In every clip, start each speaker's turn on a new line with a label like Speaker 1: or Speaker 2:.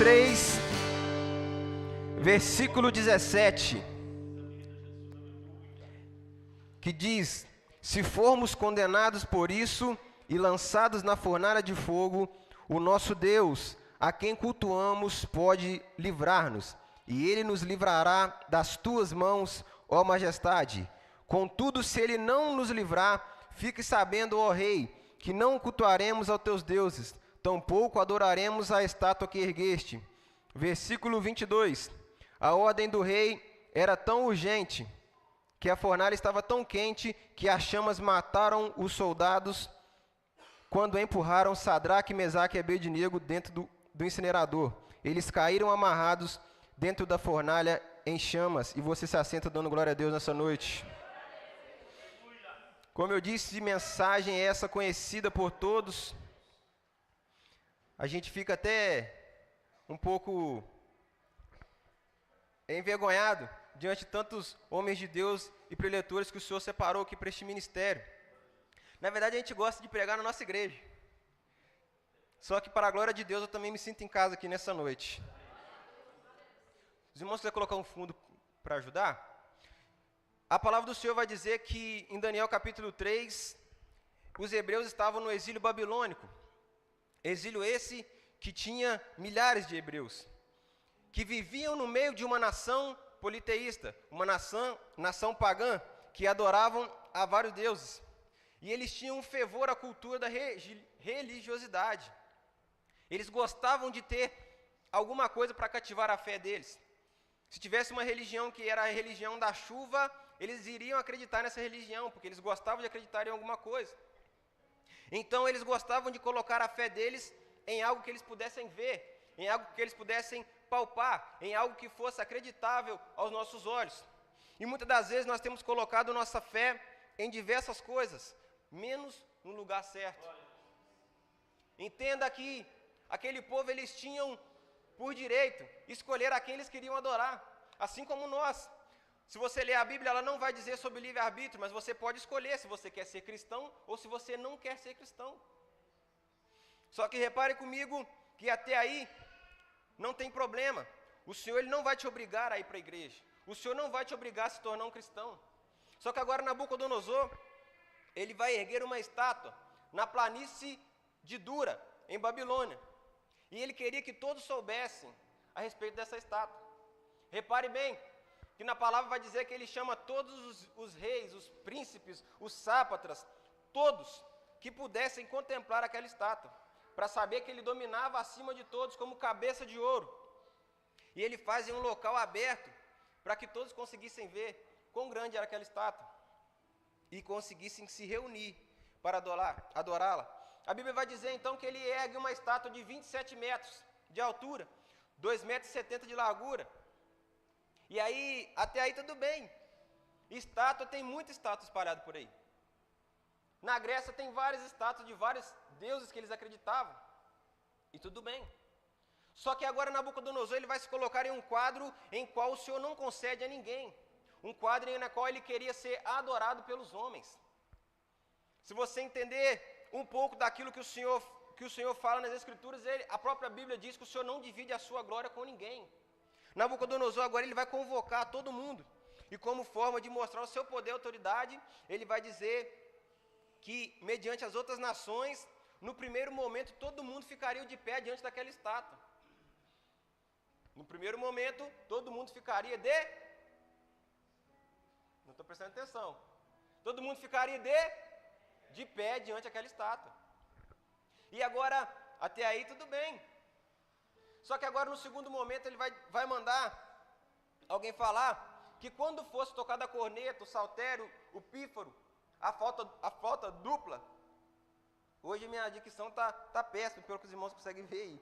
Speaker 1: 3, versículo 17, que diz: se formos condenados por isso e lançados na fornalha de fogo, o nosso Deus, a quem cultuamos, pode livrar-nos, e ele nos livrará das tuas mãos, ó majestade. Contudo, se ele não nos livrar, fique sabendo, ó rei, que não cultuaremos aos teus deuses, tampouco adoraremos a estátua que ergueste. Versículo 22. A ordem do rei era tão urgente, que a fornalha estava tão quente, que as chamas mataram os soldados quando empurraram Sadraque, Mesaque e Abednego dentro do incinerador. Eles caíram amarrados dentro da fornalha em chamas, e você se assenta dando glória a Deus nessa noite. Como eu disse, mensagem essa conhecida por todos. A gente fica até um pouco envergonhado diante de tantos homens de Deus e preletores que o Senhor separou aqui para este ministério. Na verdade, a gente gosta de pregar na nossa igreja. Só que, para a glória de Deus, eu também me sinto em casa aqui nessa noite. Os irmãos quiserem colocar um fundo para ajudar? A palavra do Senhor vai dizer que, em Daniel capítulo 3, os hebreus estavam no exílio babilônico. Exílio esse que tinha milhares de hebreus, que viviam no meio de uma nação politeísta, uma nação pagã, que adoravam a vários deuses. E eles tinham um fervor à cultura da religiosidade. Eles gostavam de ter alguma coisa para cativar a fé deles. Se tivesse uma religião que era a religião da chuva, eles iriam acreditar nessa religião, porque eles gostavam de acreditar em alguma coisa. Então eles gostavam de colocar a fé deles em algo que eles pudessem ver, em algo que eles pudessem palpar, em algo que fosse acreditável aos nossos olhos. E muitas das vezes nós temos colocado nossa fé em diversas coisas, menos no lugar certo. Entenda que aquele povo, eles tinham por direito escolher a quem eles queriam adorar, assim como nós. Se você ler a Bíblia, ela não vai dizer sobre livre-arbítrio, mas você pode escolher se você quer ser cristão ou se você não quer ser cristão. Só que repare comigo que até aí não tem problema. O Senhor, ele não vai te obrigar a ir para a igreja. O Senhor não vai te obrigar a se tornar um cristão. Só que agora Nabucodonosor, ele vai erguer uma estátua na planície de Dura, em Babilônia. E ele queria que todos soubessem a respeito dessa estátua. Repare bem, que na palavra vai dizer que ele chama todos os reis, os príncipes, os sápatras, todos que pudessem contemplar aquela estátua, para saber que ele dominava acima de todos como cabeça de ouro. E ele faz em um local aberto, para que todos conseguissem ver quão grande era aquela estátua, e conseguissem se reunir para adorá-la. A Bíblia vai dizer então que ele ergue uma estátua de 27 metros de altura, 2,70 metros de largura. E aí, até aí tudo bem. Estátua, tem muita estátua espalhada por aí. Na Grécia tem várias estátuas de vários deuses que eles acreditavam. E tudo bem. Só que agora Nabucodonosor, ele vai se colocar em um quadro em qual o Senhor não concede a ninguém. Um quadro em qual ele queria ser adorado pelos homens. Se você entender um pouco daquilo que o Senhor fala nas Escrituras, a própria Bíblia diz que o Senhor não divide a sua glória com ninguém. Nabucodonosor agora ele vai convocar todo mundo, e como forma de mostrar o seu poder e autoridade, ele vai dizer que mediante as outras nações, no primeiro momento todo mundo ficaria de pé diante daquela estátua. No primeiro momento todo mundo ficaria não estou prestando atenção, todo mundo ficaria de pé diante daquela estátua. E agora, até aí tudo bem. Só que agora no segundo momento ele vai mandar alguém falar que quando fosse tocada a corneta, o saltério, o pífaro, a flauta dupla. Hoje minha dicção tá péssima, pelo que os irmãos conseguem ver aí.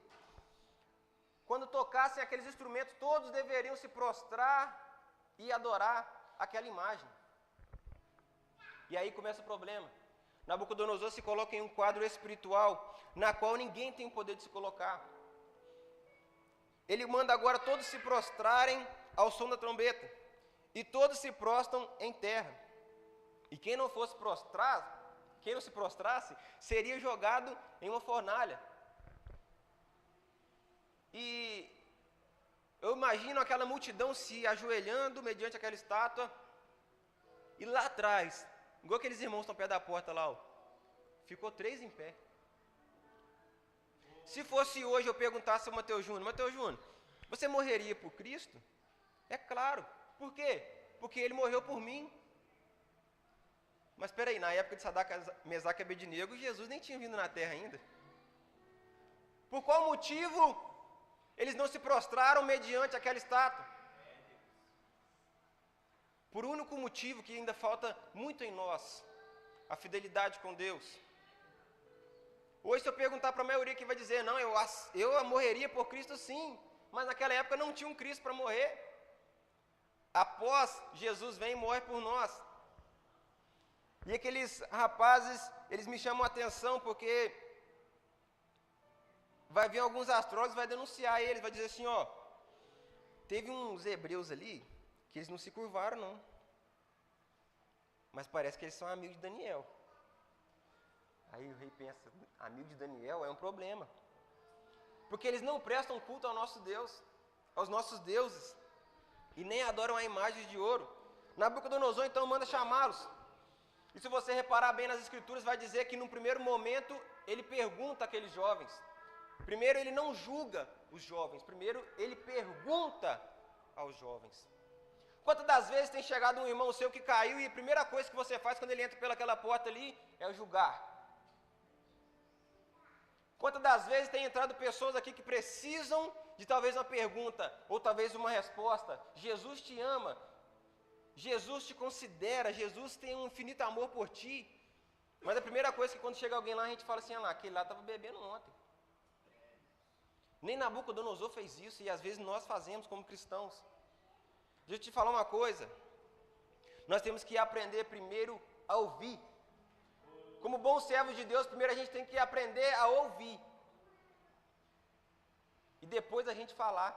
Speaker 1: Quando tocassem aqueles instrumentos, todos deveriam se prostrar e adorar aquela imagem. E aí começa o problema. Nabucodonosor se coloca em um quadro espiritual, na qual ninguém tem o poder de se colocar. Ele manda agora todos se prostrarem ao som da trombeta, e todos se prostram em terra. E quem não se prostrasse, seria jogado em uma fornalha. E eu imagino aquela multidão se ajoelhando mediante aquela estátua, e lá atrás, igual aqueles irmãos que estão perto da porta lá, ó, ficou 3 em pé. Se fosse hoje eu perguntasse ao Mateus Júnior, você morreria por Cristo? É claro. Por quê? Porque ele morreu por mim. Mas espera aí, na época de Sadraque, Mesaque e Abednego, Jesus nem tinha vindo na terra ainda. Por qual motivo eles não se prostraram mediante aquela estátua? Por único motivo que ainda falta muito em nós, a fidelidade com Deus. Hoje, se eu perguntar para a maioria que vai dizer, não, eu morreria por Cristo sim, mas naquela época não tinha um Cristo para morrer. Após, Jesus vem e morre por nós. E aqueles rapazes, eles me chamam a atenção porque vai vir alguns astrólogos, vai denunciar eles, vai dizer assim, ó, teve uns hebreus ali, que eles não se curvaram não, mas parece que eles são amigos de Daniel. Aí o rei pensa, amigo de Daniel é um problema, porque eles não prestam culto ao nosso Deus, aos nossos deuses, e nem adoram a imagem de ouro. Nabucodonosor então manda chamá-los, e se você reparar bem nas escrituras, vai dizer que num primeiro momento, ele pergunta àqueles jovens. Primeiro ele não julga os jovens, primeiro ele pergunta aos jovens. Quantas das vezes tem chegado um irmão seu que caiu e a primeira coisa que você faz quando ele entra pelaquela porta ali é julgar? Quantas das vezes tem entrado pessoas aqui que precisam de talvez uma pergunta, ou talvez uma resposta? Jesus te ama, Jesus te considera, Jesus tem um infinito amor por ti. Mas a primeira coisa que quando chega alguém lá, a gente fala assim, ah lá, aquele lá estava bebendo ontem. Nem Nabucodonosor fez isso, e às vezes nós fazemos como cristãos. Deixa eu te falar uma coisa, nós temos que aprender primeiro a ouvir. Como bons servos de Deus, primeiro a gente tem que aprender a ouvir, e depois a gente falar.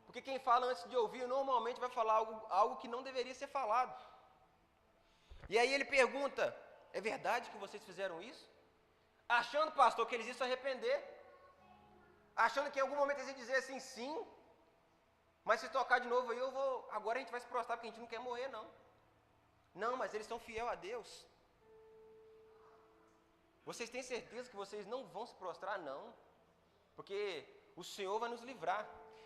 Speaker 1: Porque quem fala antes de ouvir, normalmente vai falar algo que não deveria ser falado. E aí ele pergunta, é verdade que vocês fizeram isso? Achando, pastor, que eles iam se arrepender. Achando que em algum momento eles iam dizer assim, sim, mas se tocar de novo aí eu vou, agora a gente vai se prostrar porque a gente não quer morrer não. Não, mas eles são fiéis a Deus. Vocês têm certeza que vocês não vão se prostrar? Não, porque o Senhor vai nos livrar.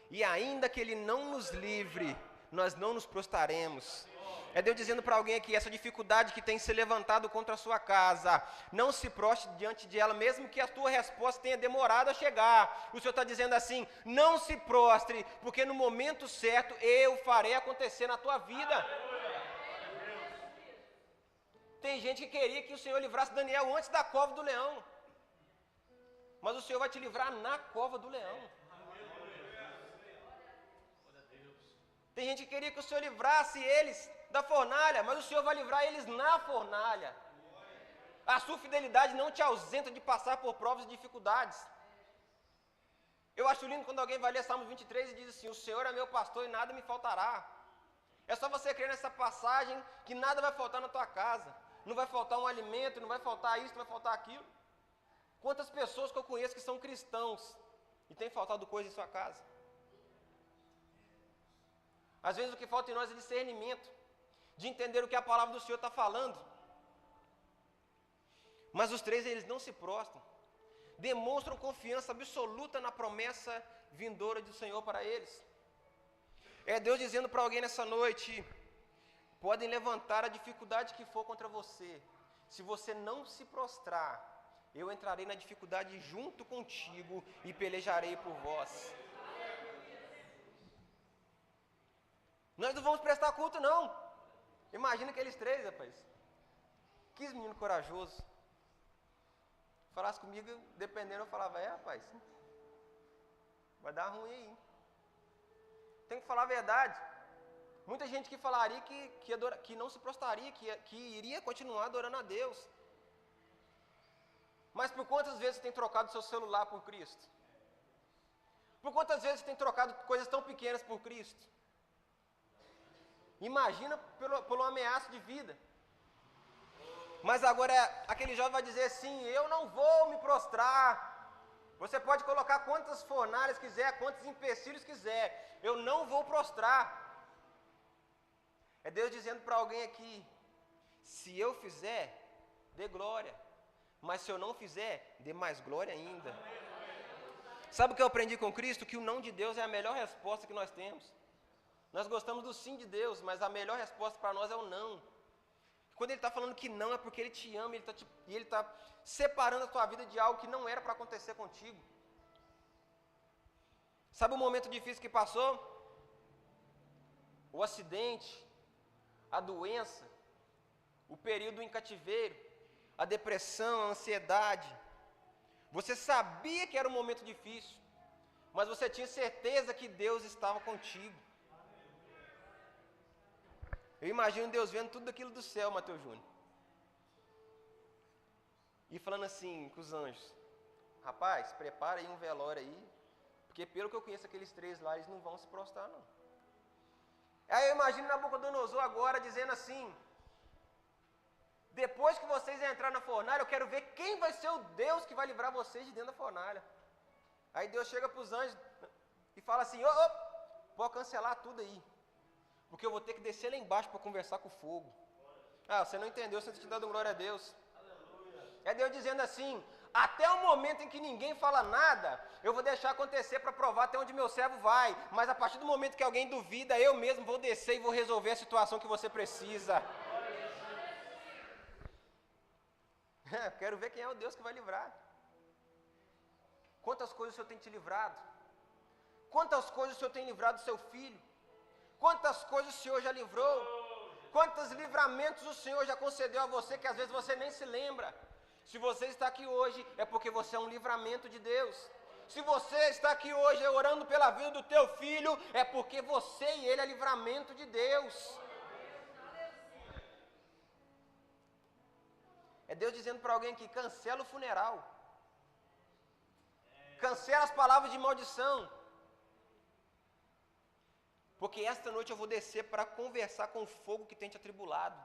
Speaker 1: E ainda que Ele não nos livre, nós não nos prostraremos. É Deus dizendo para alguém aqui, essa dificuldade que tem se levantado contra a sua casa, não se prostre diante de ela, mesmo que a tua resposta tenha demorado a chegar. O Senhor está dizendo assim, não se prostre, porque no momento certo eu farei acontecer na tua vida. Tem gente que queria que o Senhor livrasse Daniel antes da cova do leão, mas o Senhor vai te livrar na cova do leão. Tem gente que queria que o Senhor livrasse eles da fornalha, mas o Senhor vai livrar eles na fornalha. A sua fidelidade não te ausenta de passar por provas e dificuldades. Eu acho lindo quando alguém vai ler Salmos 23 e diz assim, o Senhor é meu pastor e nada me faltará. É só você crer nessa passagem que nada vai faltar na tua casa. Não vai faltar um alimento, não vai faltar isso, não vai faltar aquilo. Quantas pessoas que eu conheço que são cristãos e tem faltado coisa em sua casa? Às vezes o que falta em nós é discernimento, de entender o que a palavra do Senhor está falando. Mas os 3 eles não se prostram, demonstram confiança absoluta na promessa vindoura do Senhor para eles. É Deus dizendo para alguém nessa noite, podem levantar a dificuldade que for contra você, se você não se prostrar, eu entrarei na dificuldade junto contigo e pelejarei por vós. Nós não vamos prestar culto não. Imagina aqueles 3, rapaz. Que menino corajoso. Falasse comigo, dependendo, eu falava, rapaz, vai dar ruim aí. Tem que falar a verdade. Muita gente que falaria que não se prostraria, que iria continuar adorando a Deus. Mas por quantas vezes você tem trocado seu celular por Cristo? Por quantas vezes você tem trocado coisas tão pequenas por Cristo? Imagina pelo ameaço de vida. Mas agora aquele jovem vai dizer assim, eu não vou me prostrar, Você pode colocar quantas fornalhas quiser, quantos empecilhos quiser. Eu não vou prostrar. É Deus dizendo para alguém aqui: se eu fizer, dê glória. Mas se eu não fizer, dê mais glória ainda. Sabe o que eu aprendi com Cristo? Que o não de Deus é a melhor resposta que nós temos. Nós gostamos do sim de Deus, mas a melhor resposta para nós é o não. Quando Ele está falando que não, é porque Ele te ama e Ele está separando a tua vida de algo que não era para acontecer contigo. Sabe o momento difícil que passou? O acidente, a doença, o período em cativeiro, a depressão, a ansiedade. Você sabia que era um momento difícil, mas você tinha certeza que Deus estava contigo. Eu imagino Deus vendo tudo aquilo do céu, Mateus Júnior, e falando assim com os anjos: rapaz, prepara aí um velório aí, porque pelo que eu conheço aqueles 3 lá, eles não vão se prostrar não. Aí eu imagino Nabucodonosor agora dizendo assim: depois que vocês entrarem na fornalha, eu quero ver quem vai ser o Deus que vai livrar vocês de dentro da fornalha. Aí Deus chega para os anjos e fala assim: pode cancelar tudo aí, porque eu vou ter que descer lá embaixo para conversar com o fogo. Ah, você não entendeu, você está te dando glória a Deus. É Deus dizendo assim: até o momento em que ninguém fala nada, eu vou deixar acontecer para provar até onde meu servo vai. Mas a partir do momento que alguém duvida, eu mesmo vou descer e vou resolver a situação que você precisa. Quero ver quem é o Deus que vai livrar. Quantas coisas o Senhor tem te livrado? Quantas coisas o Senhor tem livrado do seu filho? Quantas coisas o Senhor já livrou? Quantos livramentos o Senhor já concedeu a você que às vezes você nem se lembra? Se você está aqui hoje, é porque você é um livramento de Deus. Se você está aqui hoje orando pela vida do teu filho, é porque você e ele é livramento de Deus. É Deus dizendo para alguém que cancela o funeral. Cancela as palavras de maldição. Porque esta noite eu vou descer para conversar com o fogo que tem te atribulado.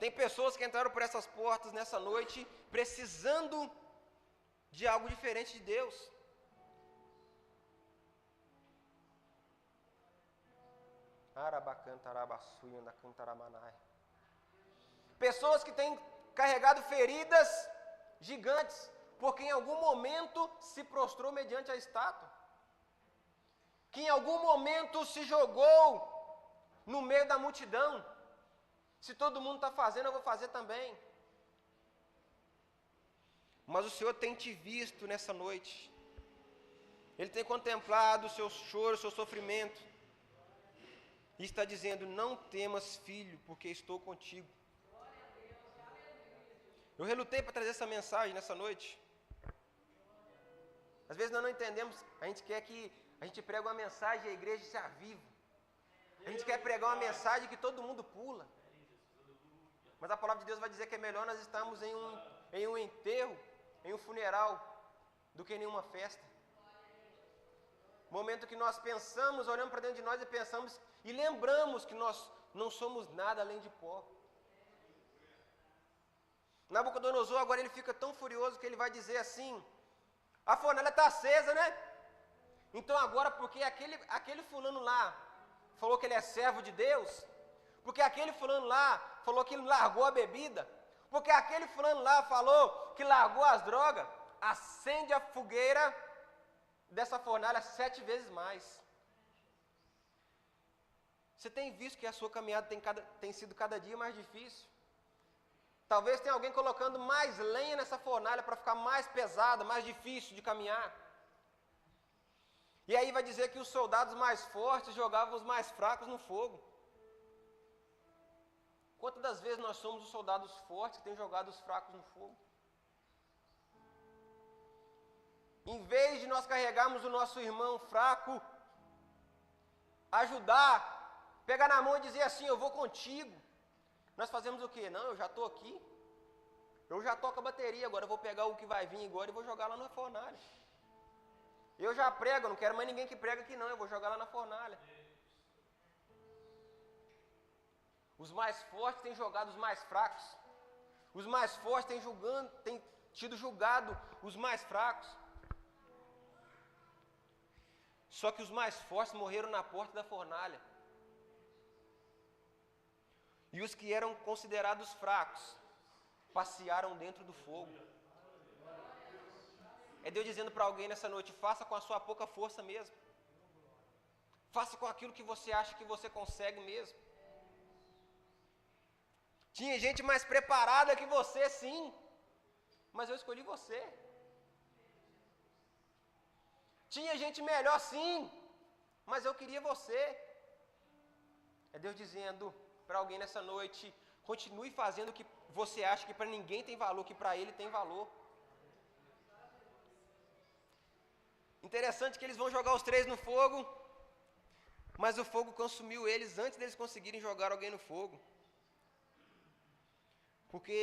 Speaker 1: Tem pessoas que entraram por essas portas nessa noite precisando de algo diferente de Deus. Pessoas que têm carregado feridas gigantes, porque em algum momento se prostrou mediante a estátua. Que em algum momento se jogou no meio da multidão. Se todo mundo está fazendo, eu vou fazer também. Mas o Senhor tem te visto nessa noite. Ele tem contemplado o seu choro, o seu sofrimento. E está dizendo: não temas, filho, porque estou contigo. Eu relutei para trazer essa mensagem nessa noite. Às vezes nós não entendemos, a gente quer que a gente prega uma mensagem e a igreja se aviva. A gente quer pregar uma mensagem que todo mundo pula. Mas a palavra de Deus vai dizer que é melhor nós estarmos em um enterro, em um funeral, do que em nenhuma festa. Momento que nós pensamos, olhamos para dentro de nós e pensamos e lembramos que nós não somos nada além de pó. Nabucodonosor agora ele fica tão furioso que ele vai dizer assim: a fornalha está acesa, né? Então agora, porque aquele fulano lá falou que ele é servo de Deus, porque aquele fulano lá falou que ele largou a bebida, porque aquele fulano lá falou que largou as drogas, acende a fogueira dessa fornalha 7 vezes mais. Você tem visto que a sua caminhada tem sido cada dia mais difícil? Talvez tenha alguém colocando mais lenha nessa fornalha para ficar mais pesada, mais difícil de caminhar. E aí vai dizer que os soldados mais fortes jogavam os mais fracos no fogo. Quantas das vezes nós somos os soldados fortes que têm jogado os fracos no fogo? Em vez de nós carregarmos o nosso irmão fraco, ajudar, pegar na mão e dizer assim: eu vou contigo. Nós fazemos o quê? Não, eu já estou aqui. Eu já toco a bateria, agora eu vou pegar o que vai vir agora e vou jogar lá na fornalha. Eu já prego, não quero mais ninguém que prega aqui não, eu vou jogar lá na fornalha. Os mais fortes têm jogado os mais fracos. Os mais fortes têm tido julgado os mais fracos. Só que os mais fortes morreram na porta da fornalha. E os que eram considerados fracos passearam dentro do fogo. É Deus dizendo para alguém nessa noite: faça com a sua pouca força mesmo. Faça com aquilo que você acha que você consegue mesmo. Tinha gente mais preparada que você, sim, mas eu escolhi você. Tinha gente melhor, sim, mas eu queria você. É Deus dizendo para alguém nessa noite: continue fazendo o que você acha que para ninguém tem valor, que para Ele tem valor. Interessante que eles vão jogar os três no fogo, mas o fogo consumiu eles antes deles conseguirem jogar alguém no fogo. Porque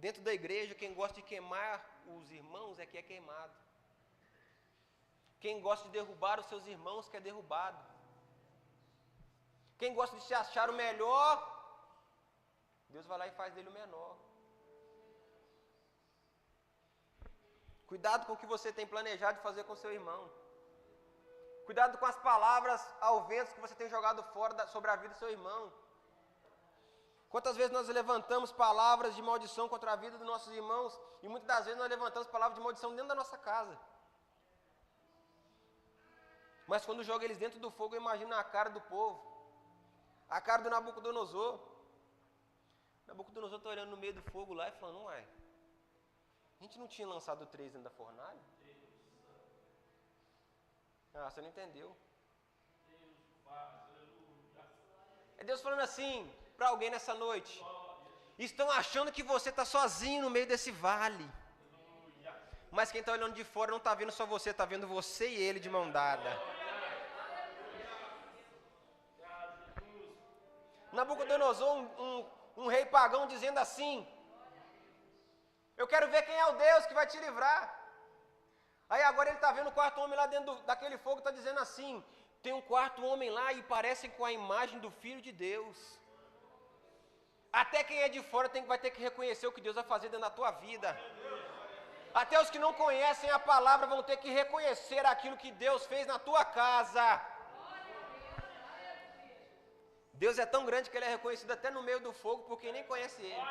Speaker 1: dentro da igreja, quem gosta de queimar os irmãos é que é queimado. Quem gosta de derrubar os seus irmãos que é derrubado. Quem gosta de se achar o melhor, Deus vai lá e faz dele o menor. Cuidado com o que você tem planejado de fazer com seu irmão. Cuidado com as palavras ao vento que você tem jogado fora sobre a vida do seu irmão. Quantas vezes nós levantamos palavras de maldição contra a vida dos nossos irmãos, e muitas das vezes nós levantamos palavras de maldição dentro da nossa casa. Mas quando joga eles dentro do fogo, imagina a cara do povo. A cara do Nabucodonosor. Nabucodonosor está olhando no meio do fogo lá e falando: uai, a gente não tinha lançado 3 dentro da fornalha? Ah, você não entendeu. É Deus falando assim para alguém nessa noite: estão achando que você está sozinho no meio desse vale. Mas quem está olhando de fora não está vendo só você, está vendo você e ele de mão dada. Nabucodonosor, um rei pagão, dizendo assim: eu quero ver quem é o Deus que vai te livrar. Aí agora ele está vendo o quarto homem lá dentro daquele fogo, está dizendo assim: tem um quarto homem lá e parecem com a imagem do Filho de Deus. Até quem é de fora vai ter que reconhecer o que Deus vai fazer dentro da tua vida. Até os que não conhecem a palavra vão ter que reconhecer aquilo que Deus fez na tua casa. Deus é tão grande que Ele é reconhecido até no meio do fogo por quem nem conhece Ele.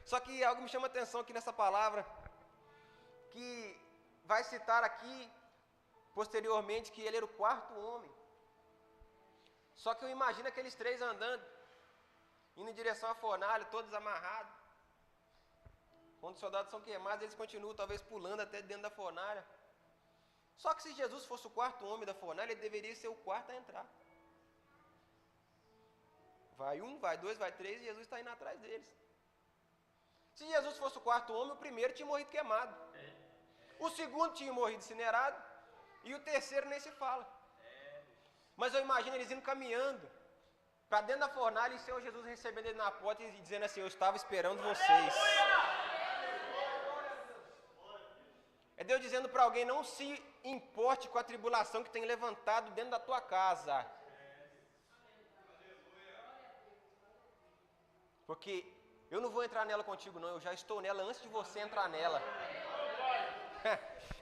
Speaker 1: Só que algo me chama a atenção aqui nessa palavra, que vai citar aqui posteriormente que ele era o quarto homem. Só que eu imagino aqueles 3 andando, indo em direção à fornalha, todos amarrados. Quando os soldados são queimados, eles continuam talvez pulando até dentro da fornalha. Só que se Jesus fosse o quarto homem da fornalha, ele deveria ser o quarto a entrar. Vai 1, vai 2, vai 3 e Jesus está indo atrás deles. Se Jesus fosse o quarto homem, o primeiro tinha morrido queimado. O segundo tinha morrido incinerado. E o terceiro nem se fala. Mas eu imagino eles indo caminhando para dentro da fornalha e o Senhor Jesus recebendo ele na porta e dizendo assim: eu estava esperando vocês. É Deus dizendo para alguém: não se importe com a tribulação que tem levantado dentro da tua casa. Porque eu não vou entrar nela contigo não, eu já estou nela antes de você entrar nela.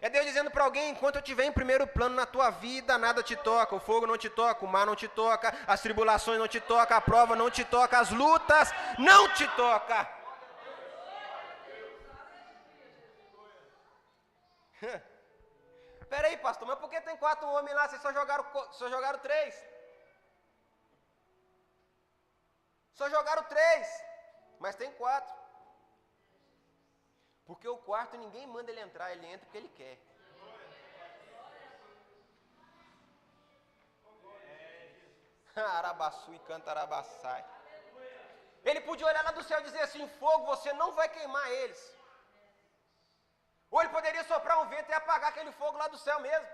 Speaker 1: É Deus dizendo para alguém: enquanto eu estiver em primeiro plano na tua vida, nada te toca, o fogo não te toca, o mar não te toca, as tribulações não te tocam, a prova não te toca, as lutas não te tocam. Peraí, pastor, mas por que tem 4 homens lá, vocês só jogaram 3? Só jogaram 3, mas tem 4. Porque o quarto ninguém manda ele entrar, ele entra porque ele quer. Arabaçu e canta arabaçai. Ele podia olhar lá do céu e dizer assim: fogo, você não vai queimar eles. Ou ele poderia soprar um vento e apagar aquele fogo lá do céu mesmo.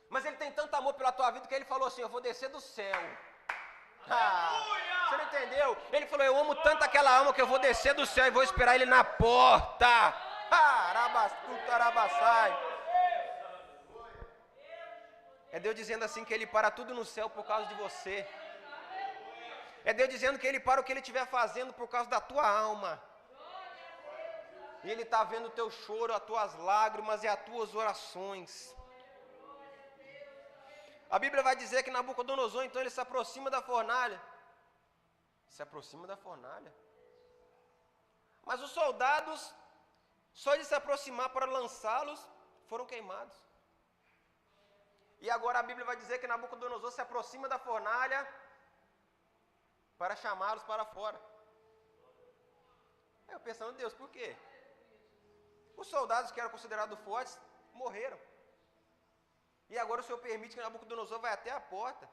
Speaker 1: Mas ele tem tanto amor pela tua vida que ele falou assim: eu vou descer do céu. Você não entendeu? Ele falou: eu amo tanto aquela alma que eu vou descer do céu e vou esperar ele na porta. É Deus dizendo assim que ele para tudo no céu por causa de você. É Deus dizendo que Ele para o que Ele estiver fazendo por causa da tua alma. E Ele está vendo o teu choro, as tuas lágrimas e as tuas orações. A Bíblia vai dizer que Nabucodonosor, então, ele se aproxima da fornalha. Se aproxima da fornalha. Mas os soldados, só de se aproximar para lançá-los, foram queimados. E agora a Bíblia vai dizer que Nabucodonosor se aproxima da fornalha para chamá-los para fora. Eu pensando, Deus, por quê? Os soldados que eram considerados fortes morreram. E agora o Senhor permite que Nabucodonosor vá até a porta.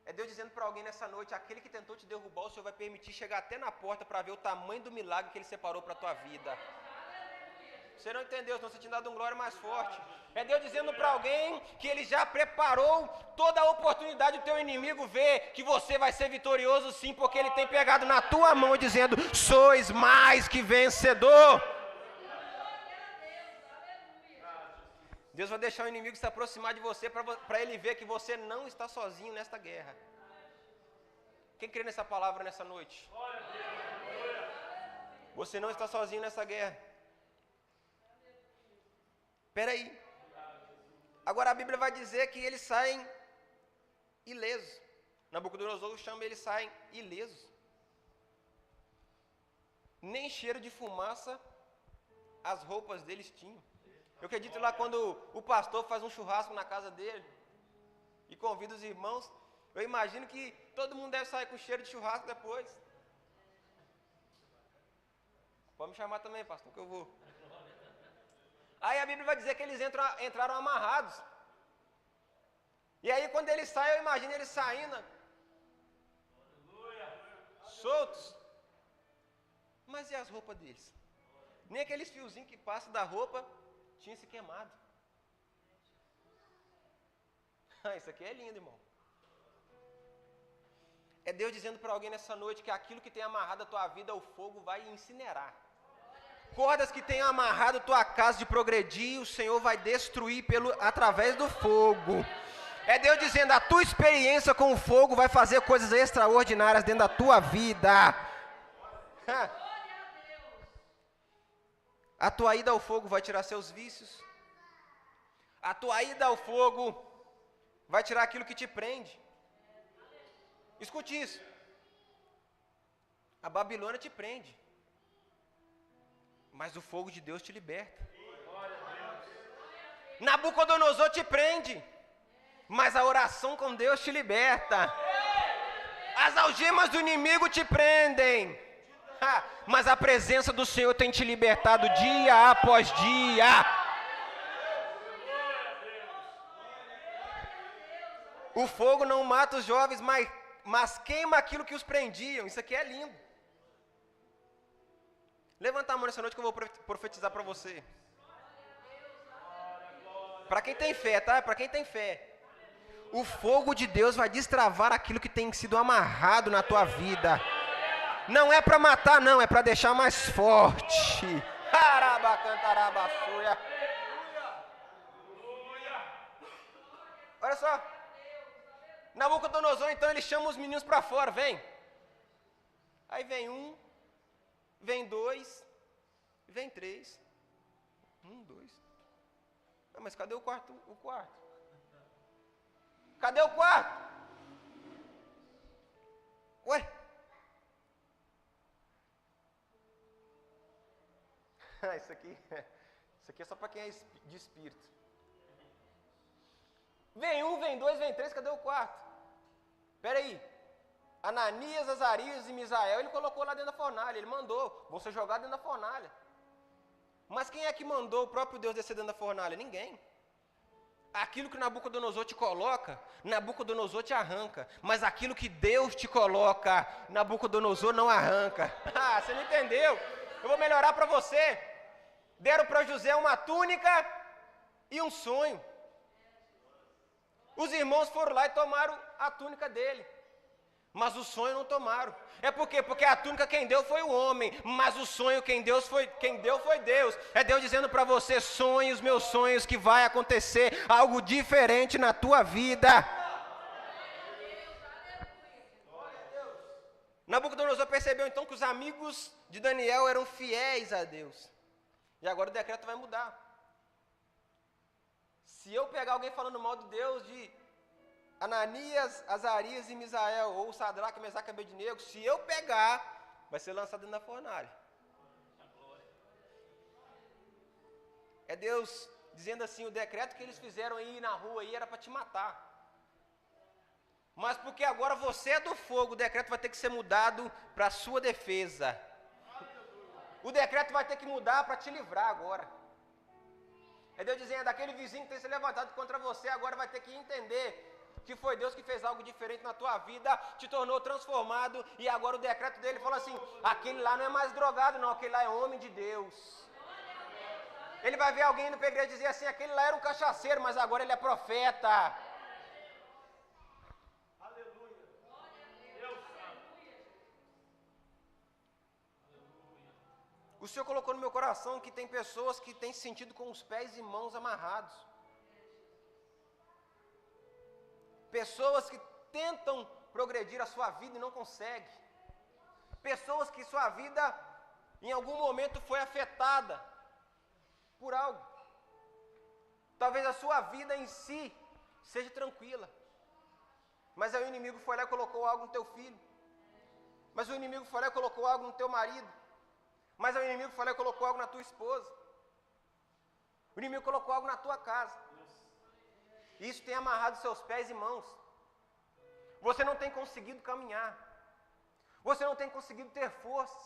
Speaker 1: É Deus dizendo para alguém nessa noite, aquele que tentou te derrubar, o Senhor vai permitir chegar até na porta para ver o tamanho do milagre que Ele separou para a tua vida. Você não entendeu, senão você tinha dado um glória mais forte. É Deus dizendo para alguém que Ele já preparou toda a oportunidade do teu inimigo ver que você vai ser vitorioso sim, porque Ele tem pegado na tua mão dizendo, sois mais que vencedor. Deus vai deixar o inimigo se aproximar de você para ele ver que você não está sozinho nesta guerra. Quem crê nessa palavra nessa noite? Você não está sozinho nessa guerra. Espera aí. Agora a Bíblia vai dizer que eles saem ilesos. Nabucodonosor chama eles saem ilesos. Nem cheiro de fumaça as roupas deles tinham. Eu acredito lá quando o pastor faz um churrasco na casa dele e convida os irmãos, eu imagino que todo mundo deve sair com cheiro de churrasco depois. Pode me chamar também, pastor, que eu vou. Aí a Bíblia vai dizer que eles entraram amarrados. E aí quando eles saem, eu imagino eles saindo soltos. Mas e as roupas deles? Nem aqueles fiozinhos que passam da roupa tinha se queimado. Isso aqui é lindo, irmão. É Deus dizendo para alguém nessa noite que aquilo que tem amarrado a tua vida, o fogo vai incinerar. Cordas que tem amarrado tua casa de progredir, o Senhor vai destruir através do fogo. É Deus dizendo, a tua experiência com o fogo vai fazer coisas extraordinárias dentro da tua vida. A tua ida ao fogo vai tirar seus vícios. A tua ida ao fogo vai tirar aquilo que te prende. Escute isso. A Babilônia te prende. Mas o fogo de Deus te liberta. Nabucodonosor te prende. Mas a oração com Deus te liberta. As algemas do inimigo te prendem. Mas a presença do Senhor tem te libertado dia após dia. O fogo não mata os jovens, mas queima aquilo que os prendiam. Isso aqui é lindo. Levanta a mão nessa noite que eu vou profetizar para você. Para quem tem fé, tá? Para quem tem fé. O fogo de Deus vai destravar aquilo que tem sido amarrado na tua vida. Não é para matar, não, é para deixar mais forte. Olha só. Nabucodonosor, então, ele chama os meninos para fora, vem. Aí vem um, vem dois, vem três. Dois. Mas cadê o quarto? Cadê o quarto? Ué? Isso aqui é só para quem é de espírito. Vem um, vem dois, vem três, cadê o quarto? Espera aí. Ananias, Azarias e Misael, ele colocou lá dentro da fornalha, ele mandou, vou ser jogado dentro da fornalha. Mas quem é que mandou o próprio Deus descer dentro da fornalha? Ninguém. Aquilo que Nabucodonosor te coloca, Nabucodonosor te arranca. Mas aquilo que Deus te coloca, Nabucodonosor não arranca. Você não entendeu? Eu vou melhorar para você. Deram para José uma túnica e um sonho. Os irmãos foram lá e tomaram a túnica dele. Mas o sonho não tomaram. É por quê? Porque a túnica quem deu foi o homem. Mas o sonho quem deu foi Deus. É Deus dizendo para você, sonhe os meus sonhos que vai acontecer algo diferente na tua vida. Nabucodonosor percebeu então que os amigos de Daniel eram fiéis a Deus. E agora o decreto vai mudar. Se eu pegar alguém falando mal de Deus, de Ananias, Azarias e Misael, ou Sadraque, Mesaque e Abednego, se eu pegar, vai ser lançado dentro da fornalha. É Deus dizendo assim, o decreto que eles fizeram aí na rua aí era para te matar. Mas porque agora você é do fogo, o decreto vai ter que ser mudado para a sua defesa. O decreto vai ter que mudar para te livrar agora. É Deus dizendo, aquele vizinho que tem se levantado contra você, agora vai ter que entender que foi Deus que fez algo diferente na tua vida, te tornou transformado, e agora o decreto dele falou assim, aquele lá não é mais drogado não, aquele lá é homem de Deus. Ele vai ver alguém indo para a igreja e dizer assim, aquele lá era um cachaceiro, mas agora ele é profeta. O Senhor colocou no meu coração que tem pessoas que têm se sentido com os pés e mãos amarrados. Pessoas que tentam progredir a sua vida e não conseguem. Pessoas que sua vida em algum momento foi afetada por algo. Talvez a sua vida em si seja tranquila. Mas aí o inimigo foi lá e colocou algo no teu filho. Mas o inimigo foi lá e colocou algo no teu marido. Mas o inimigo foi lá e colocou algo na tua esposa. O inimigo colocou algo na tua casa. Isso tem amarrado seus pés e mãos. Você não tem conseguido caminhar. Você não tem conseguido ter força.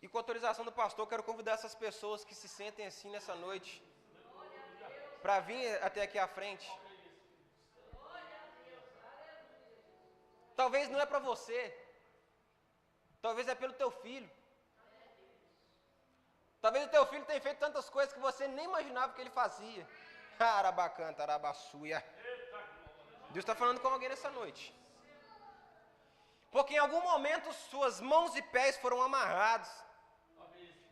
Speaker 1: E com a autorização do pastor, quero convidar essas pessoas que se sentem assim nessa noite, para vir até aqui à frente. Talvez não é para você. Talvez é pelo teu filho. Talvez o teu filho tenha feito tantas coisas que você nem imaginava que ele fazia. Arabacanta, arabassuia. Deus está falando com alguém nessa noite. Porque em algum momento suas mãos e pés foram amarrados.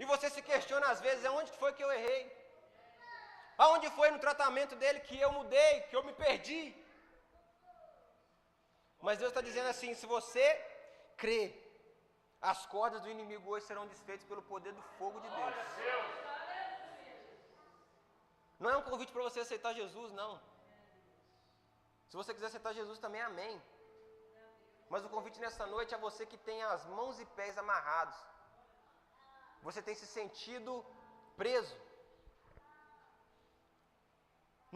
Speaker 1: E você se questiona às vezes, aonde foi que eu errei? Aonde foi no tratamento dele que eu mudei, que eu me perdi? Mas Deus está dizendo assim, se você crê, as cordas do inimigo hoje serão desfeitas pelo poder do fogo de Deus. Não é um convite para você aceitar Jesus, não. Se você quiser aceitar Jesus também, amém. Mas o convite nessa noite é você que tem as mãos e pés amarrados. Você tem se sentido preso.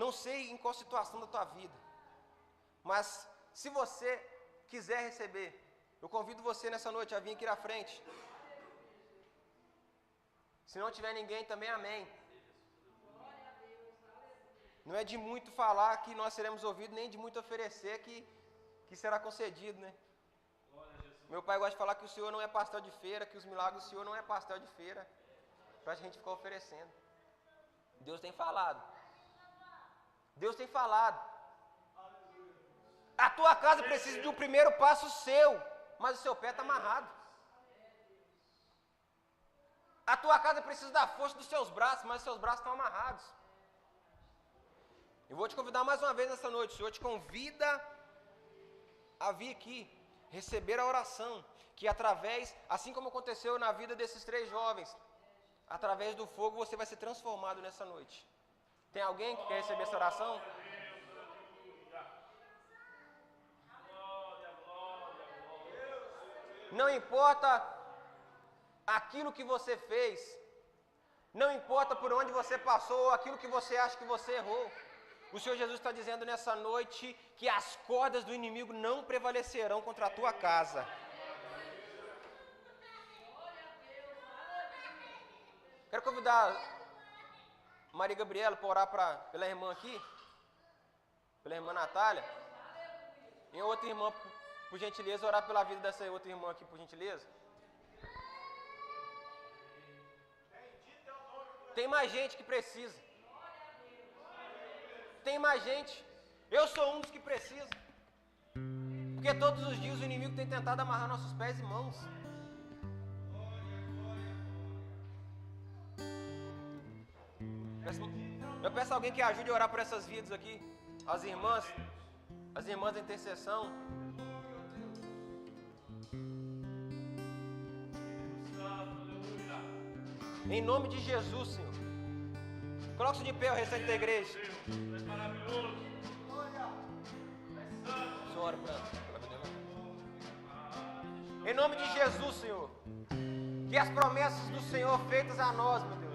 Speaker 1: Não sei em qual situação da tua vida, mas se você quiser receber, eu convido você nessa noite a vir aqui na frente. Se não tiver ninguém também, amém. Não é de muito falar que nós seremos ouvidos, nem de muito oferecer que será concedido, né? Meu pai gosta de falar que o Senhor não é pastel de feira, que os milagres do Senhor não é pastel de feira, para a gente ficar oferecendo. Deus tem falado. Deus tem falado. A tua casa precisa de um primeiro passo seu, mas o seu pé está amarrado. A tua casa precisa da força dos seus braços, mas os seus braços estão amarrados. Eu vou te convidar mais uma vez nessa noite. O Senhor te convida a vir aqui, receber a oração, que através, assim como aconteceu na vida desses 3 jovens, através do fogo você vai ser transformado nessa noite. Tem alguém que quer receber essa oração? Não importa aquilo que você fez, não importa por onde você passou, aquilo que você acha que você errou. O Senhor Jesus está dizendo nessa noite que as cordas do inimigo não prevalecerão contra a tua casa. Quero convidar Maria Gabriela para orar pela irmã aqui, pela irmã Natália. E outra irmã, por gentileza, orar pela vida dessa outra irmã aqui, por gentileza. Tem mais gente que precisa. Tem mais gente. Eu sou um dos que precisa. Porque todos os dias o inimigo tem tentado amarrar nossos pés e mãos. Eu peço alguém que ajude a orar por essas vidas aqui? As irmãs da intercessão. Em nome de Jesus, Senhor. Coloque-se de pé o restante da igreja. Senhora, em nome de Jesus, Senhor. Que as promessas do Senhor feitas a nós, meu Deus,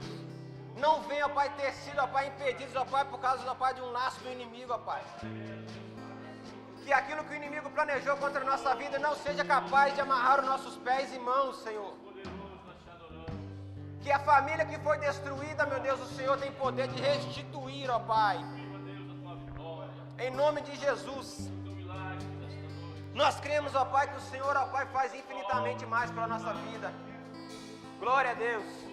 Speaker 1: não venham, ó Pai, ter sido, ó Pai, impedidos, ó Pai, por causa, ó Pai, de um laço do inimigo, ó Pai. Que aquilo que o inimigo planejou contra a nossa vida não seja capaz de amarrar os nossos pés e mãos, Senhor. Que a família que foi destruída, meu Deus, o Senhor tem poder de restituir, ó Pai. Em nome de Jesus. Nós cremos, ó Pai, que o Senhor, ó Pai, faz infinitamente mais para a nossa vida. Glória a Deus.